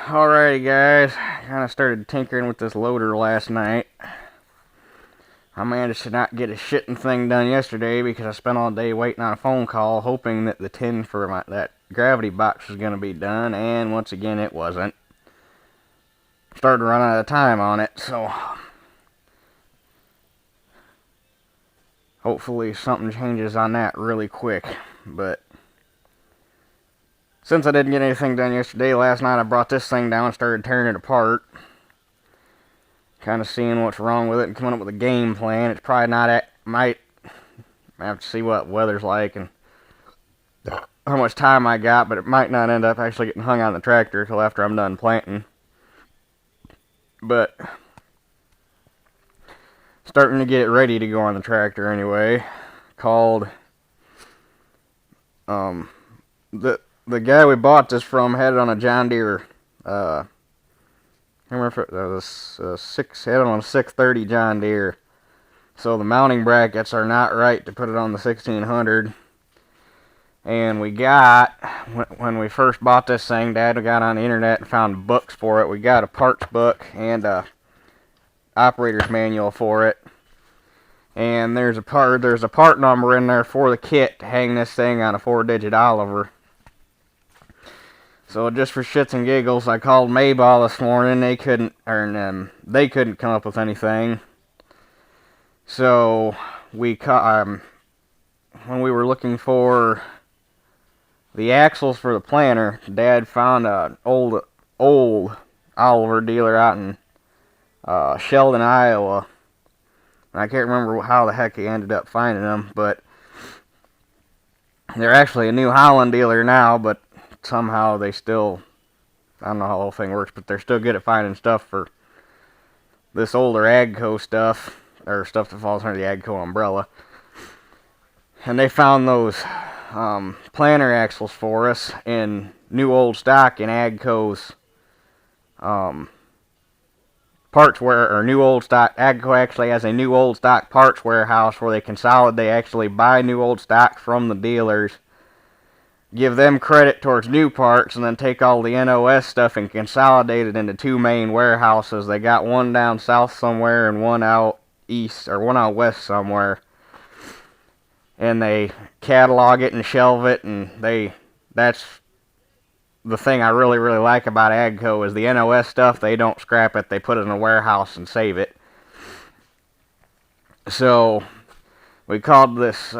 Alrighty guys, kind of started tinkering with this loader last night. I managed to not get a shitting thing done yesterday because I spent all day waiting on a phone call hoping that the tin for that gravity box was going to be done, and once again it wasn't. Started running out of time on it, so hopefully something changes on that really quick. But since I didn't get anything done yesterday, last night I brought this thing down and started tearing it apart. Kind of seeing what's wrong with it and coming up with a game plan. It's probably not might have to see what weather's like and how much time I got, but it might not end up actually getting hung on the tractor until after I'm done planting. But starting to get it ready to go on the tractor anyway. Called the guy we bought this from had it on a John Deere. I remember if it was had it on a 630 John Deere. So the mounting brackets are not right to put it on the 1600. And we got, when we first bought this thing, Dad got on the internet and found books for it. We got a parts book and a operator's manual for it. And there's a part number in there for the kit to hang this thing on a 4-digit Oliver. So just for shits and giggles, I called Mayball this morning. They couldn't come up with anything. So when we were looking for the axles for the planter, Dad found an old Oliver dealer out in Sheldon, Iowa. And I can't remember how the heck he ended up finding them, but they're actually a New Holland dealer now, but somehow they still, I don't know how the whole thing works, but they're still good at finding stuff for this older AGCO stuff, or stuff that falls under the AGCO umbrella. And they found those planter axles for us in new old stock in AGCO's parts or new old stock. AGCO actually has a new old stock parts warehouse where they actually buy new old stock from the dealers, give them credit towards new parts, and then take all the NOS stuff and consolidate it into two main warehouses. They got one down south somewhere and one out east, or one out west somewhere. And they catalog it and shelve it, and that's the thing I really, really like about AGCO is the NOS stuff. They don't scrap it. They put it in a warehouse and save it. So we called this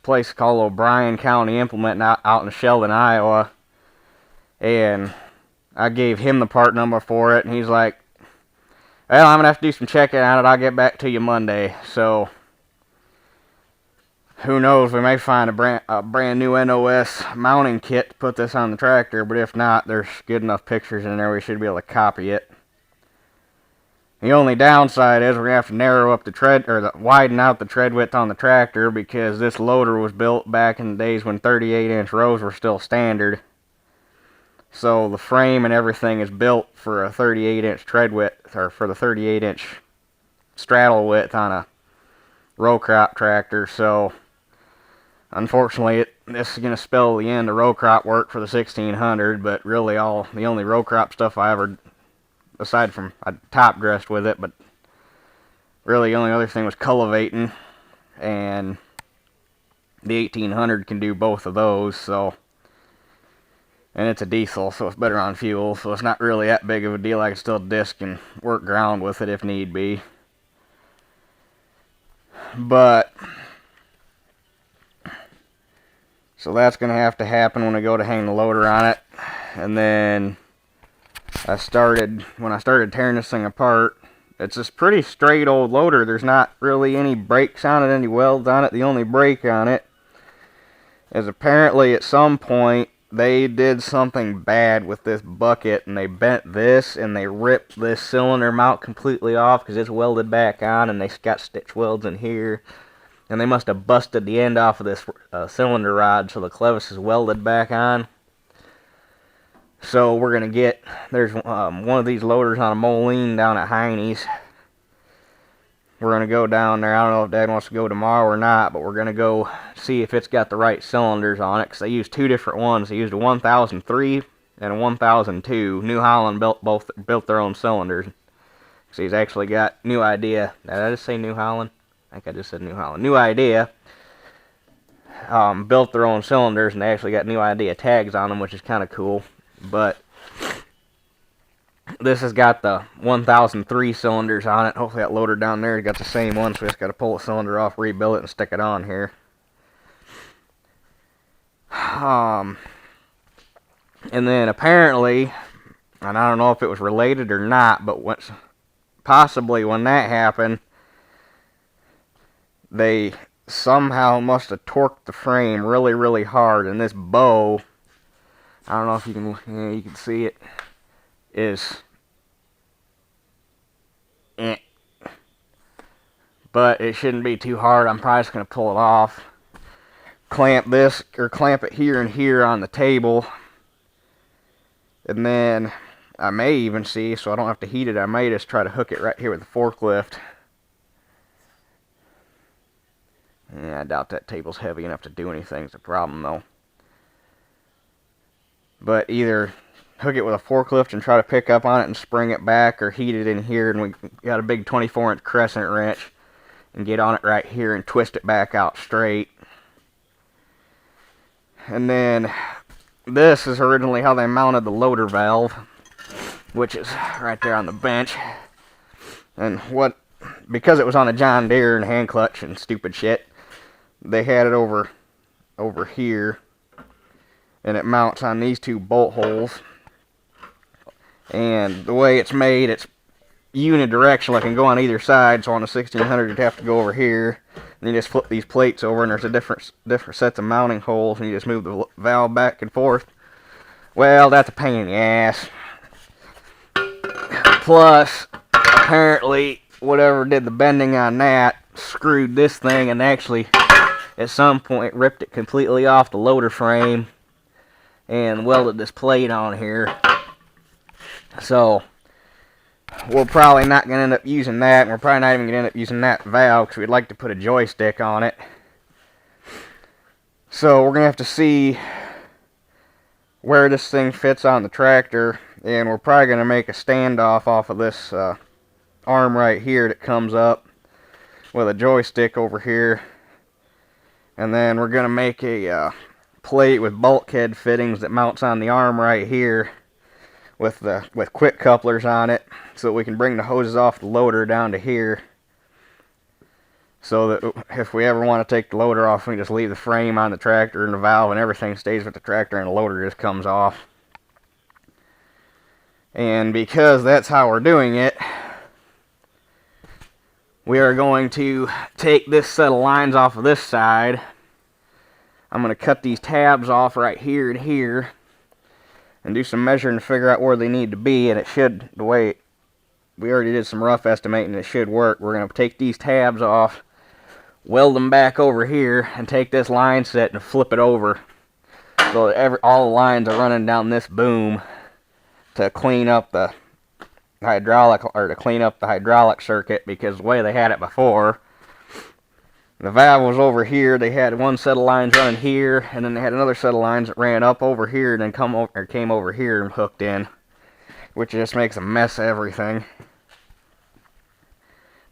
place called O'Brien County Implement out in Sheldon, Iowa. And I gave him the part number for it, and he's like, well, I'm going to have to do some checking on it. I'll get back to you Monday. So who knows, we may find a brand new NOS mounting kit to put this on the tractor, but if not, there's good enough pictures in there we should be able to copy it. The only downside is we're going to have to narrow up widen out the tread width on the tractor, because this loader was built back in the days when 38-inch rows were still standard. So the frame and everything is built for a 38-inch tread width, or for the 38-inch straddle width on a row crop tractor. So unfortunately, this is going to spell the end of row crop work for the 1600, but really the only row crop stuff I ever, aside from I top dressed with it, but really the only other thing was cultivating, and the 1800 can do both of those. So, and it's a diesel, so it's better on fuel, so it's not really that big of a deal. I can still disc and work ground with it if need be. But so that's going to have to happen when I go to hang the loader on it. And then when I started tearing this thing apart, it's this pretty straight old loader. There's not really any brakes on it, any welds on it. The only brake on it is apparently at some point they did something bad with this bucket, and they bent this and they ripped this cylinder mount completely off because it's welded back on, and they got stitch welds in here. And they must have busted the end off of this cylinder rod, so the clevis is welded back on. So we're going to get, there's one of these loaders on a Moline down at Heine's. We're going to go down there. I don't know if Dad wants to go tomorrow or not, but we're going to go see if it's got the right cylinders on it, because they used two different ones. They used a 1003 and a 1002. New Holland built their own cylinders. So he's actually got New Idea. Did I just say New Holland? I think I just said New Holland. New Idea built their own cylinders, and they actually got New Idea tags on them, which is kind of cool. But this has got the 1003 cylinders on it. Hopefully that loader down there got the same one, so we just got to pull the cylinder off, rebuild it, and stick it on here. And then apparently, and I don't know if it was related or not, but possibly when that happened, they somehow must have torqued the frame really, really hard, and this bow, I don't know if you can see it, is but it shouldn't be too hard. I'm probably just going to pull it off, clamp it here and here on the table, and then I may even see, so I don't have to heat it, I may just try to hook it right here with the forklift. Yeah, I doubt that table's heavy enough to do anything. It's a problem though. But either hook it with a forklift and try to pick up on it and spring it back, or heat it in here, and we got a big 24-inch crescent wrench and get on it right here and twist it back out straight. And then this is originally how they mounted the loader valve, which is right there on the bench. And because it was on a John Deere and hand clutch and stupid shit, they had it over here, and it mounts on these two bolt holes. And the way it's made, it's unidirectional. It can go on either side, so on a 1600 you'd have to go over here, and you just flip these plates over, and there's a different sets of mounting holes, and you just move the valve back and forth. Well, that's a pain in the ass. Plus, apparently, whatever did the bending on that screwed this thing, and actually at some point ripped it completely off the loader frame and welded this plate on here. So we're probably not going to end up using that, and we're probably not even going to end up using that valve because we'd like to put a joystick on it. So we're going to have to see where this thing fits on the tractor, and we're probably going to make a standoff off of this arm right here that comes up with a joystick over here. And then we're going to make a plate with bulkhead fittings that mounts on the arm right here with quick couplers on it, so that we can bring the hoses off the loader down to here, so that if we ever want to take the loader off, we can just leave the frame on the tractor, and the valve and everything stays with the tractor, and the loader just comes off. And because that's how we're doing it, we are going to take this set of lines off of this side. I'm going to cut these tabs off right here and here, and do some measuring to figure out where they need to be, and it should, the way we already did some rough estimating, it should work. We're going to take these tabs off, weld them back over here, and take this line set and flip it over, so that all the lines are running down this boom to clean up the hydraulic, or to clean up the hydraulic circuit, because the way they had it before, the valve was over here. They had one set of lines running here, and then they had another set of lines that ran up over here and then came over here and hooked in, which just makes a mess of everything.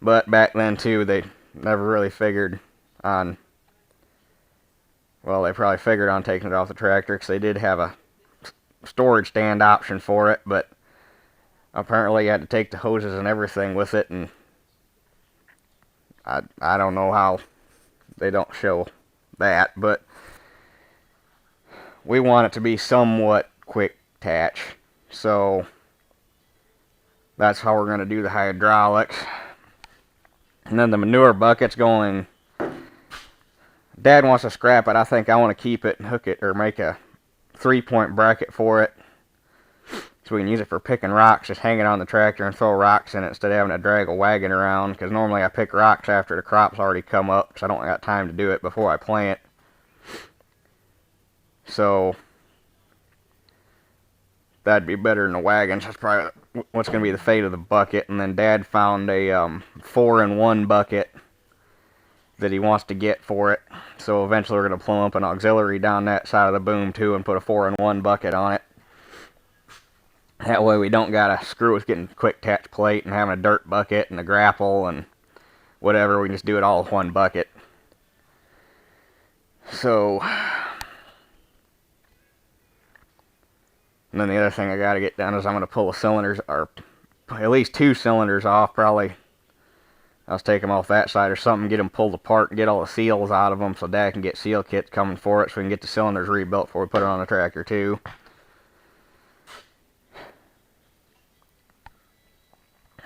But back then too, they never really figured on, well, they probably figured on taking it off the tractor, because they did have a storage stand option for it, but apparently you had to take the hoses and everything with it, and I don't know how they don't show that, but we want it to be somewhat quick attach, so that's how we're going to do the hydraulics. And then the manure bucket's going, Dad wants to scrap it. I think I want to keep it and hook it, or make a 3-point bracket for it, so we can use it for picking rocks, just hang it on the tractor and throw rocks in it instead of having to drag a wagon around, because normally I pick rocks after the crop's already come up, because I don't got time to do it before I plant. So that'd be better than the wagons. That's probably what's going to be the fate of the bucket. And then Dad found a 4-in-1 bucket that he wants to get for it, so eventually we're going to plumb up an auxiliary down that side of the boom too and put a 4-in-1 bucket on it. That way we don't gotta screw with getting a quick attach plate and having a dirt bucket and a grapple and whatever. We can just do it all with one bucket. So, and then the other thing I gotta get done is I'm gonna pull the cylinders, or at least 2 cylinders off. Probably I'll just take them off that side or something, get them pulled apart and get all the seals out of them so Dad can get seal kits coming for it so we can get the cylinders rebuilt before we put it on the tractor too.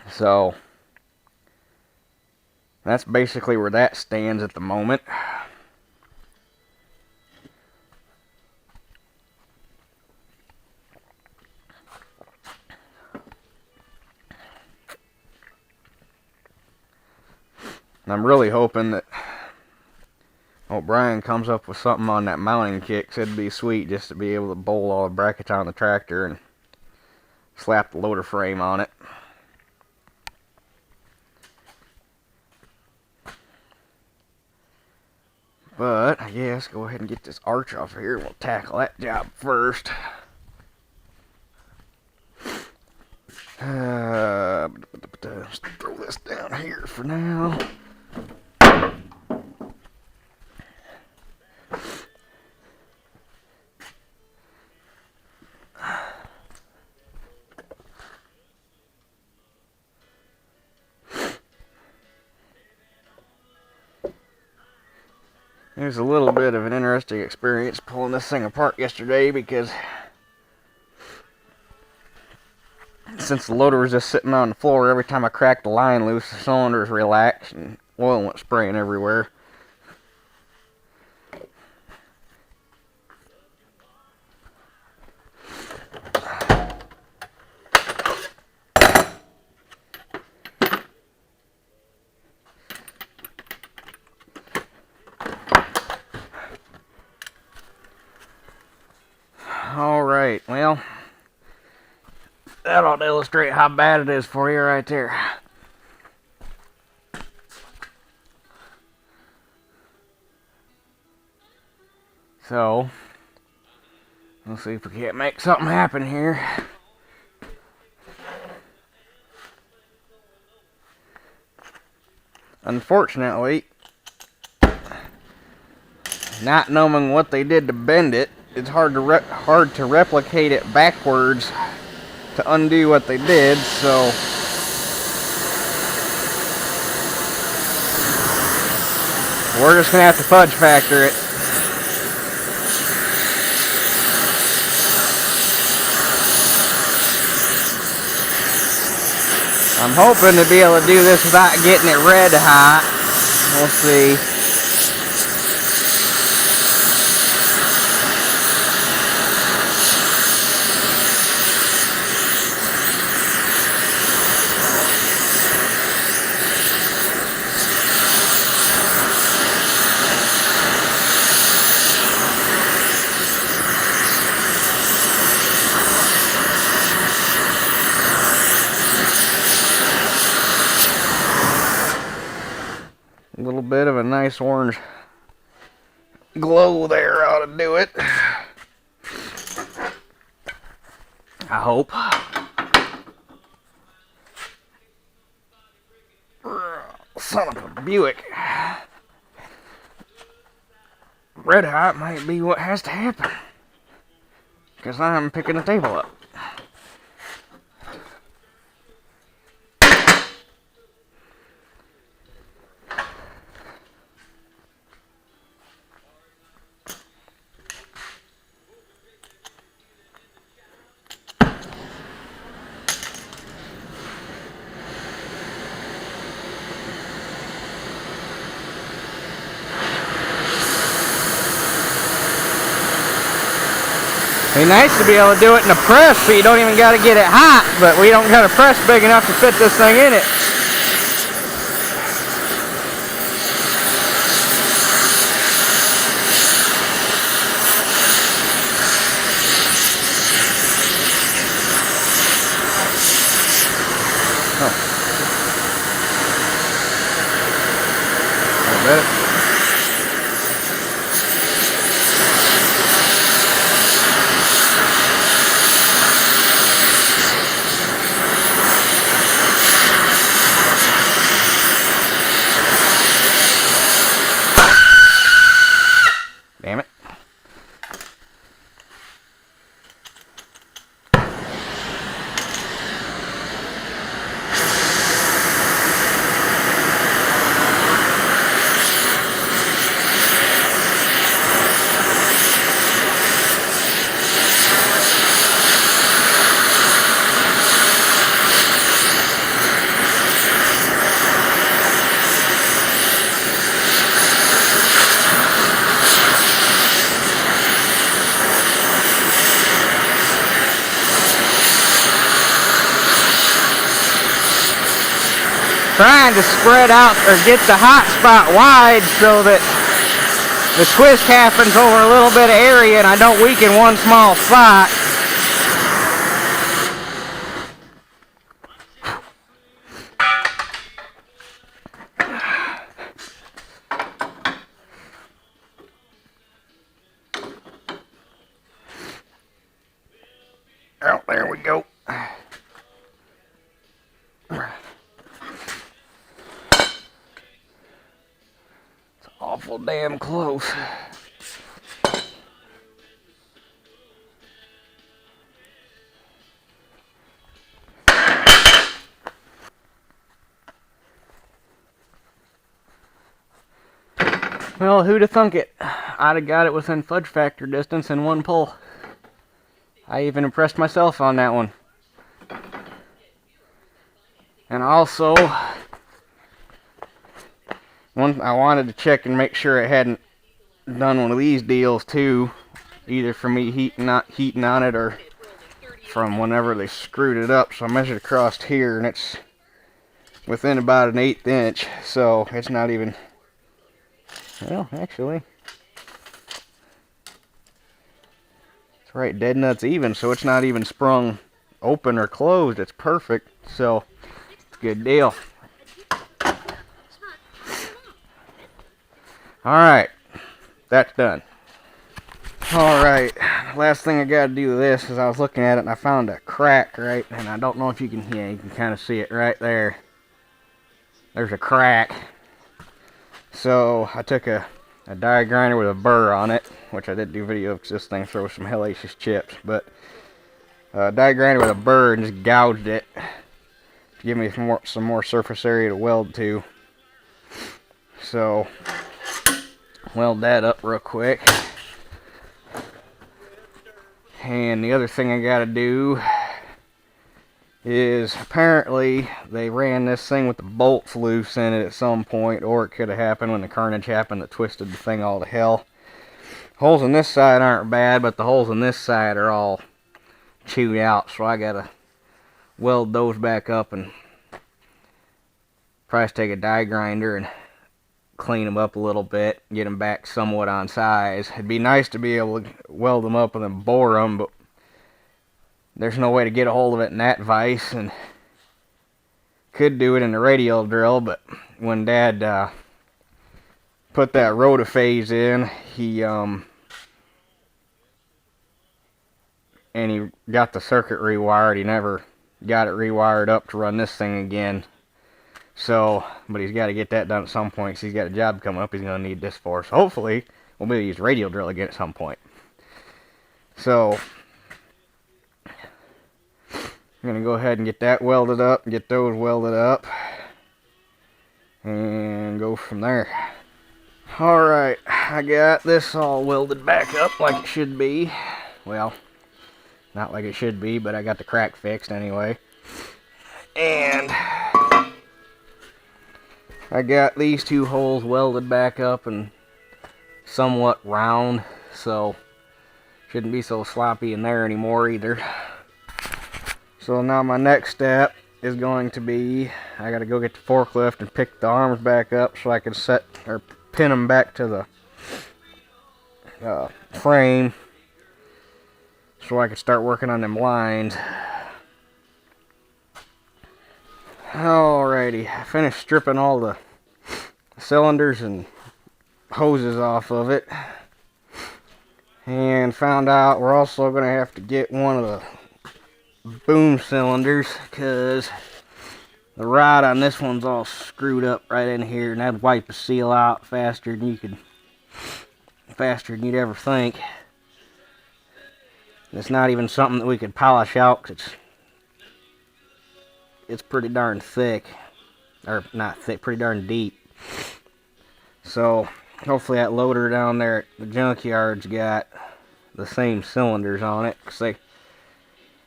So, that's basically where that stands at the moment. And I'm really hoping that O'Brien comes up with something on that mounting kit, 'cause it'd be sweet just to be able to bolt all the brackets on the tractor and slap the loader frame on it. But I guess go ahead and get this arch off here and we'll tackle that job first. Let's throw this down here for now. It was a little bit of an interesting experience pulling this thing apart yesterday because since the loader was just sitting on the floor, every time I cracked the line loose, the cylinders relaxed and oil went spraying everywhere. Alright, well, that ought to illustrate how bad it is for you right there. So, we'll see if we can't make something happen here. Unfortunately, not knowing what they did to bend it, it's hard to replicate it backwards to undo what they did, so we're just gonna have to fudge factor it. I'm hoping to be able to do this without getting it red hot. We'll see. A little bit of a nice orange glow there ought to do it. I hope. Son of a Buick. Red hot might be what has to happen, because I'm picking the table up. It'd be nice to be able to do it in a press so you don't even got to get it hot, but we don't got a press big enough to fit this thing in it. I bet it. trying to spread out or get the hot spot wide so that the twist happens over a little bit of area and I don't weaken one small spot. Oh, there we go. It's awful damn close. Well, who'd have thunk it? I'd have got it within fudge factor distance in one pull. I even impressed myself on that one. And also, I wanted to check and make sure it hadn't done one of these deals too, either from me heating on it or from whenever they screwed it up. So I measured across here and it's within about an 1/8 inch, so it's not even, well, actually, it's right dead nuts even, so it's not even sprung open or closed. It's perfect, so it's a good deal. Alright, that's done. Alright, last thing I gotta do with this is I was looking at it and I found a crack, right? And I don't know if you can, yeah, you can kind of see it right there. There's a crack. So I took a die grinder with a burr on it, which I did do a video of because this thing throws some hellacious chips. But a die grinder with a burr and just gouged it to give me some more surface area to weld to. So weld that up real quick. And the other thing I gotta do is, apparently they ran this thing with the bolts loose in it at some point, or it could have happened when the carnage happened that twisted the thing all to hell. Holes on this side aren't bad, but the holes on this side are all chewed out, so I gotta weld those back up and probably take a die grinder and clean them up a little bit, get them back somewhat on size. It'd be nice to be able to weld them up and then bore them, but there's no way to get a hold of it in that vise, and could do it in the radial drill, but when Dad put that rotophase in, he got the circuit rewired. He never got it rewired up to run this thing again. So, but he's got to get that done at some point, because he's got a job coming up he's going to need this for. So hopefully we'll be able to use radial drill again at some point. So I'm going to go ahead and get that welded up, get those welded up, and go from there. Alright, I got this all welded back up like it should be. Well, not like it should be, but I got the crack fixed anyway. And I got these two holes welded back up and somewhat round, so shouldn't be so sloppy in there anymore either. So now my next step is going to be, I gotta go get the forklift and pick the arms back up so I can set or pin them back to the frame so I can start working on them lines. Alrighty, I finished stripping all the cylinders and hoses off of it, and found out we're also going to have to get one of the boom cylinders, because the rod on this one's all screwed up right in here, and that'd wipe the seal out faster than you'd ever think. It's not even something that we could polish out, because it's pretty darn thick, or not thick, pretty darn deep. So hopefully that loader down there at the junkyard's got the same cylinders on it, because they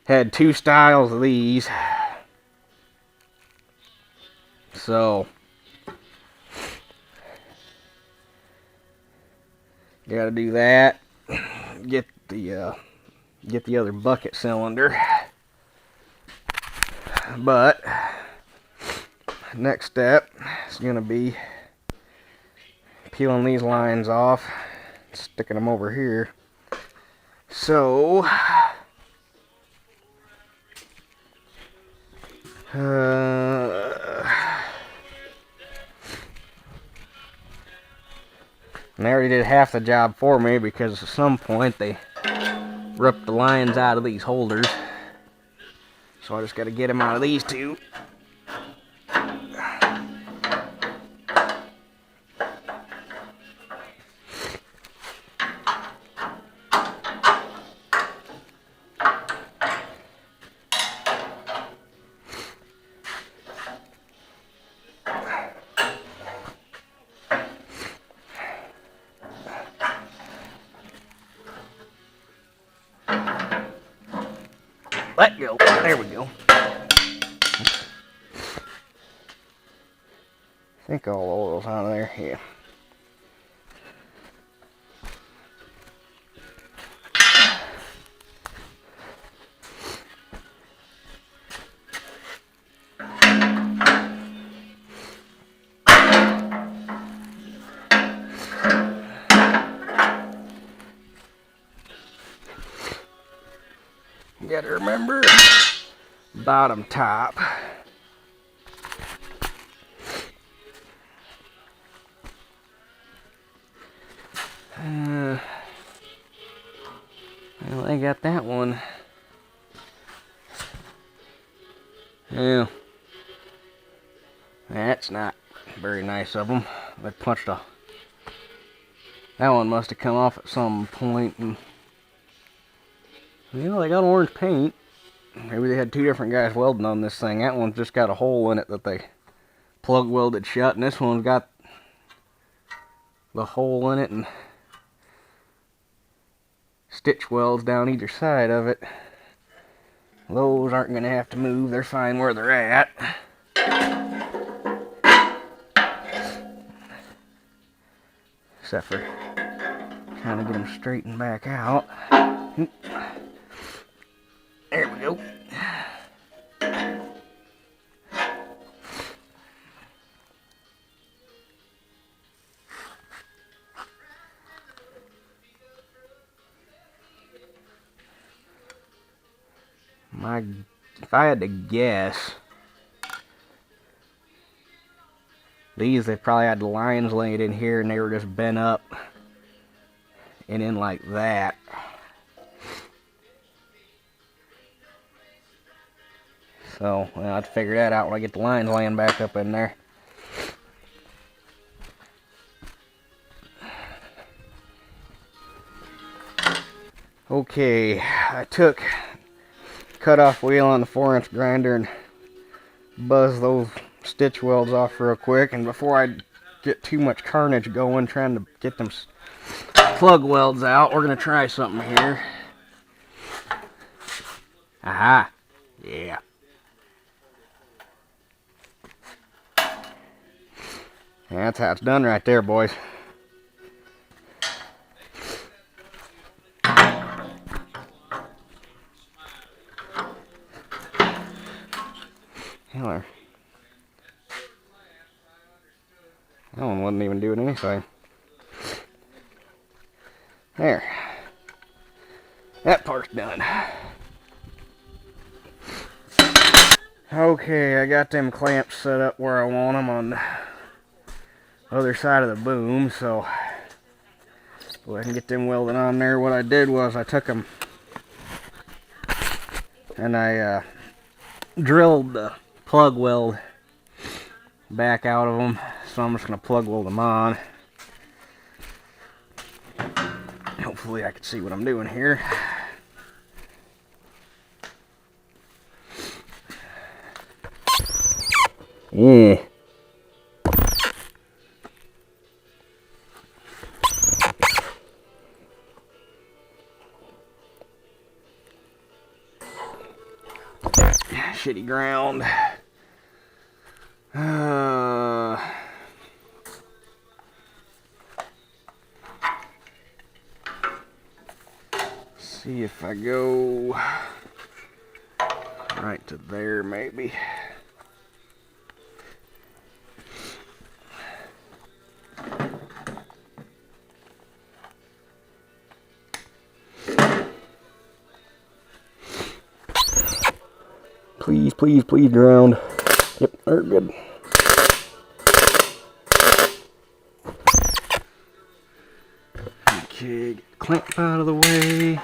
had two styles of these. So gotta do that. Get the other bucket cylinder. But next step is going to be peeling these lines off, sticking them over here. So, and they already did half the job for me because at some point they ripped the lines out of these holders. So I just got to get them out of these two. Let go. There we go. I think all the oil's out of there. Yeah. You gotta remember bottom top. Well, they got that one. Yeah. That's not very nice of them. They punched a... That one must have come off at some point and... You know, they got orange paint. Maybe they had two different guys welding on this thing. That one's just got a hole in it that they plug welded shut, and this one's got the hole in it and stitch welds down either side of it. Those aren't going to have to move. They're fine where they're at. Except for trying to get them straightened back out. There we go. If I had to guess, these, they probably had the lines laid in here and they were just bent up and in like that. So, well, I'll have to figure that out when I get the lines laying back up in there. Okay, I took cut-off wheel on the 4-inch grinder and buzzed those stitch welds off real quick. And before I get too much carnage going trying to get them plug welds out, we're going to try something here. Aha! Yeah. That's how it's done right there, boys. Hell, that one wasn't even doing anything. There. That part's done. Okay, I got them clamps set up where I want them on the other side of the boom, so I can get them welded on there. What I did was I took them and I drilled the plug weld back out of them, so I'm just going to plug weld them on. Hopefully I can see what I'm doing here. Yeah. Shitty ground. See if I go right to there, maybe. Please, please, please ground. Yep, they're good. Okay, get the clamp out of the way.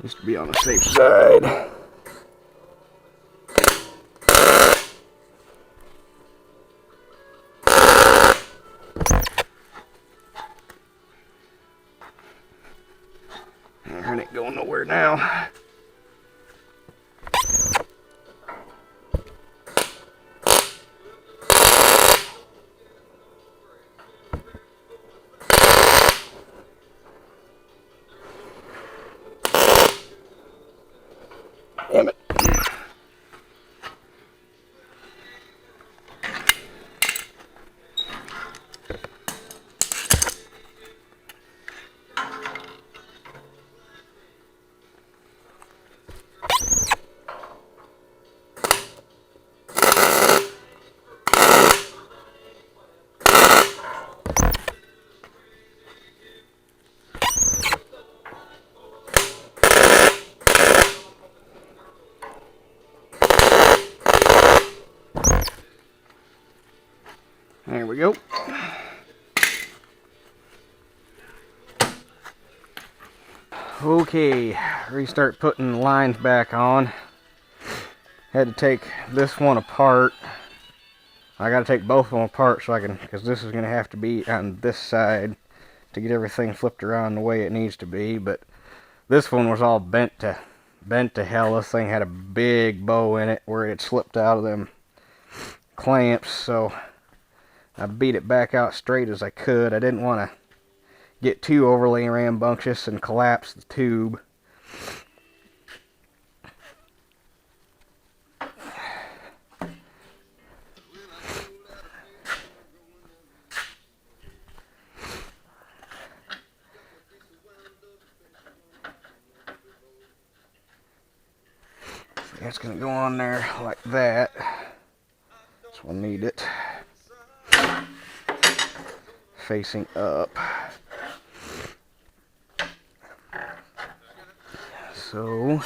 Just to be on the safe side. It ain't going nowhere now. Damn it. There we go. Okay, restart putting lines back on. Had to take this one apart. I gotta take both of them apart so I can, because this is gonna have to be on this side to get everything flipped around the way it needs to be. But this one was all bent to hell. This thing had a big bow in it where it slipped out of them clamps, so I beat it back out straight as I could. I didn't want to get too overly rambunctious and collapse the tube. So that's going to go on there like that. This one need it facing up. So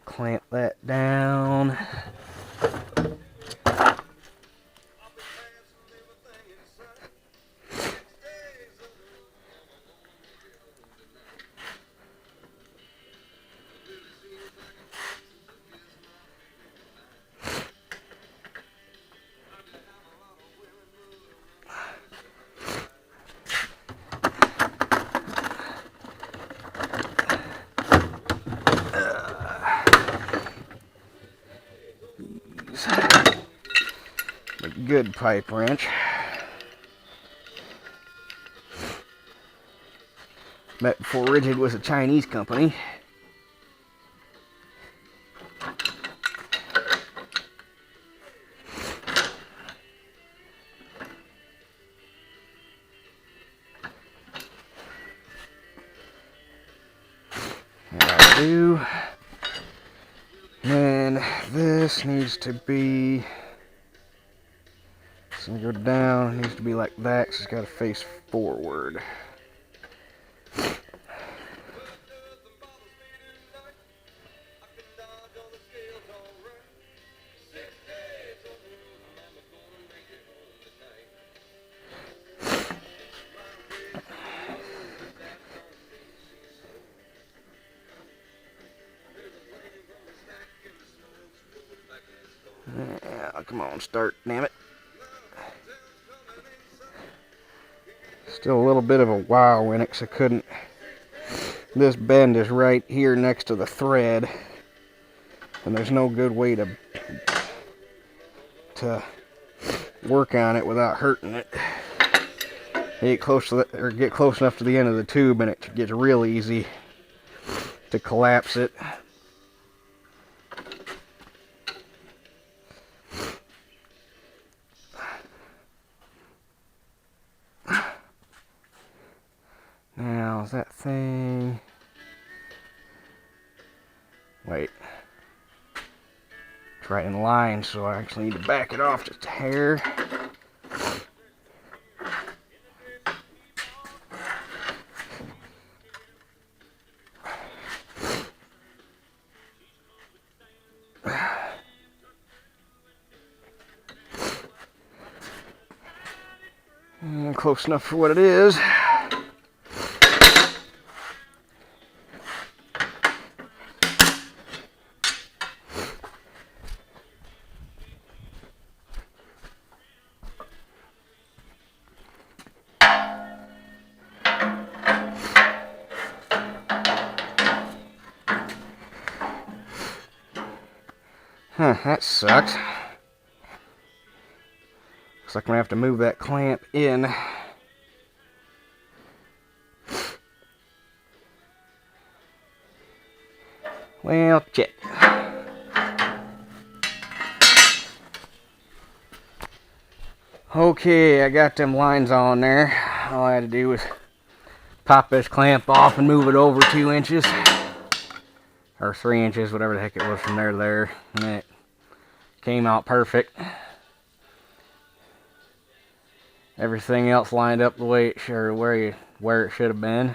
clamp that down. A good pipe wrench. Met before Ridgid was a Chinese company. I do. And this needs to be, it's gonna go down, it needs to be like that, so it's gotta face forward. Yeah, come on, start, damn it. Still a little bit of a wow in it, because I couldn't. This bend is right here next to the thread. and there's no good way to work on it without hurting it. You get close to or get close enough to the end of the tube, and it gets real easy to collapse it. Now, is that thing... Wait. It's right in line, so I actually need to back it off just a hair. Close enough for what it is. Huh, that sucks. Looks like I'm gonna have to move that clamp in. Well, check. Okay, I got them lines on there. All I had to do was pop this clamp off and move it over 2 inches. Or 3 inches, whatever the heck it was from there to there. And it came out perfect. Everything else lined up the way it should, where it should have been.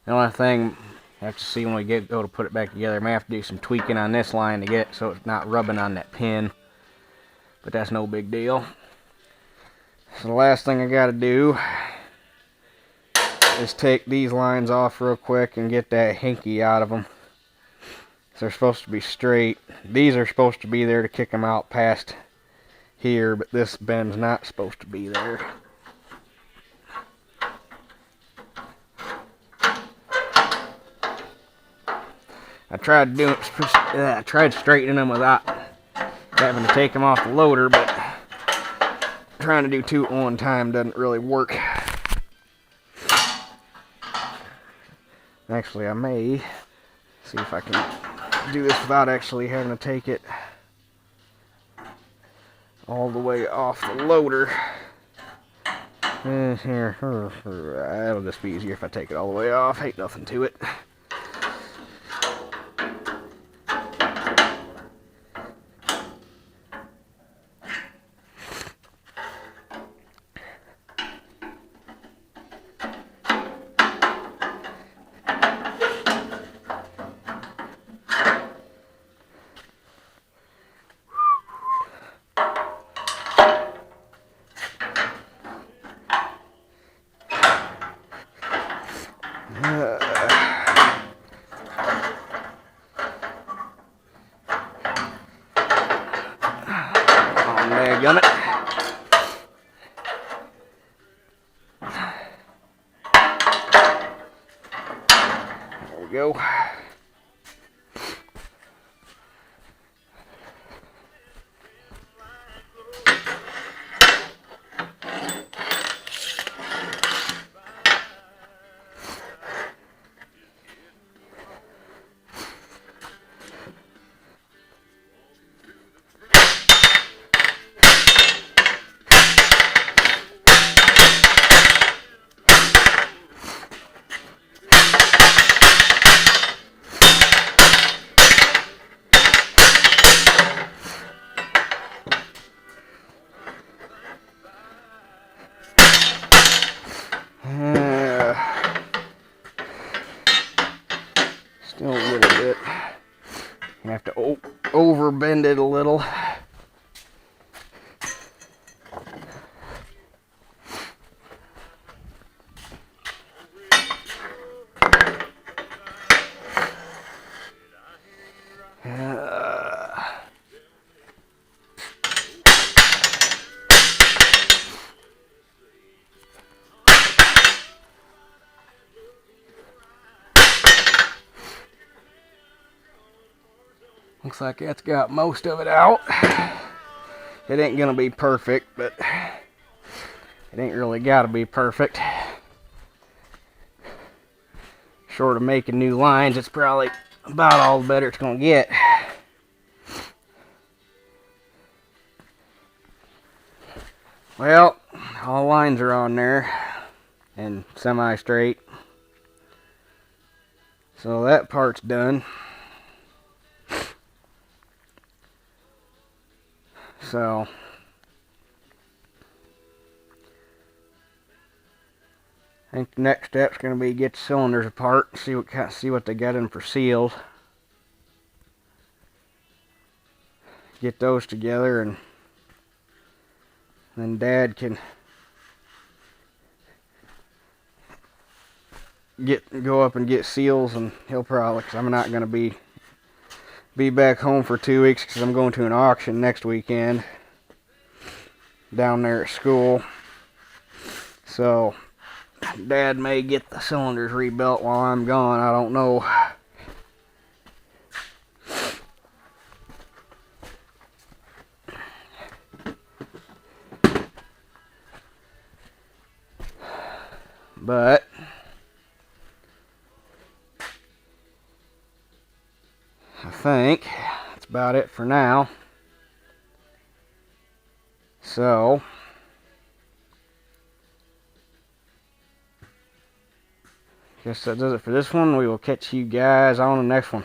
The only thing I have to see when we go to put it back together, I may have to do some tweaking on this line to get so it's not rubbing on that pin. But that's no big deal. So the last thing I gotta do is take these lines off real quick and get that hinky out of them. So they're supposed to be straight. These are supposed to be there to kick them out past here, but this bend's not supposed to be there. I tried straightening them without having to take them off the loader, but trying to do 2 at one time doesn't really work. Actually, I may see if I can do this without actually having to take it all the way off the loader. Here, that'll just be easier if I take it all the way off. Ain't nothing to it. Dadgummit it. There we go. Still a little bit. You have to over bend it a little. Looks Looks like that's got most of it out. It ain't gonna be perfect, but it ain't really gotta be perfect. Short of making new lines, it's probably about all the better it's gonna get. Well, all lines are on there and semi-straight. So that part's done. So I think the next step's going to be get the cylinders apart and see what they got in for seals. Get those together, and then Dad can go up and get seals, and he'll probably, because I'm not going to be back home for 2 weeks because I'm going to an auction next weekend down there at school. So Dad may get the cylinders rebuilt while I'm gone. I don't know. But I think that's about it for now. So guess that does it for this one. We will catch you guys on the next one.